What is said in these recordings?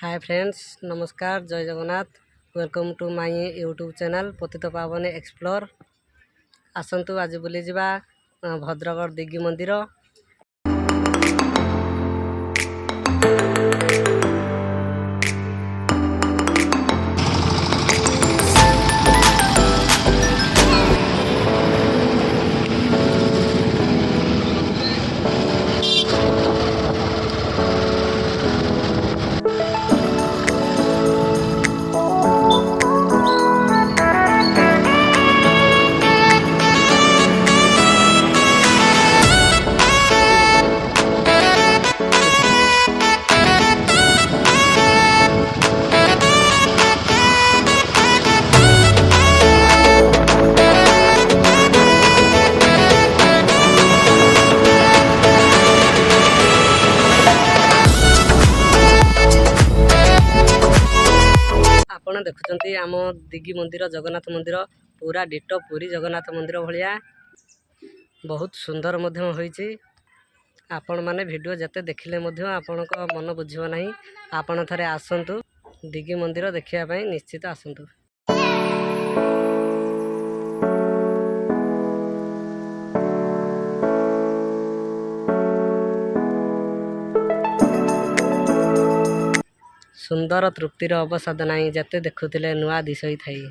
हाय friends, नमस्कार, जय Jagannath. Welcome to my YouTube channel Patitapavan explore. आसतु आज बुली जावा भद्रक दिगी मंदिर। आपण देखुचंती आम दिगी मंदिर जगन्नाथ मंदिर पूरा डिटो पूरी जगन्नाथ मंदिर भलिया बहुत सुंदर मध्य होईची। आपण माने वीडियो जते देखिले मध्य आपनक मन बुझिबो नाही। आपण थरे आसंतु दिगी मंदिर देखिया पई निश्चित आसंतु। सुंदर तृप्तिर अवसाद नहीं जते देखुले नुआ दिश ही थाई।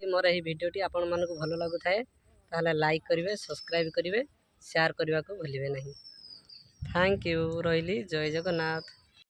मोर यही वीडियोटी आपण मानक भल लगुए ताहले लाइक करेंगे, सब्सक्राइब करेंगे, ସେୟାର କରିବାକୁ ଭୁଲିବେ ନାହିଁ। Thank you. ରହିଲି। ଜୟ ଜଗନ୍ନାଥ।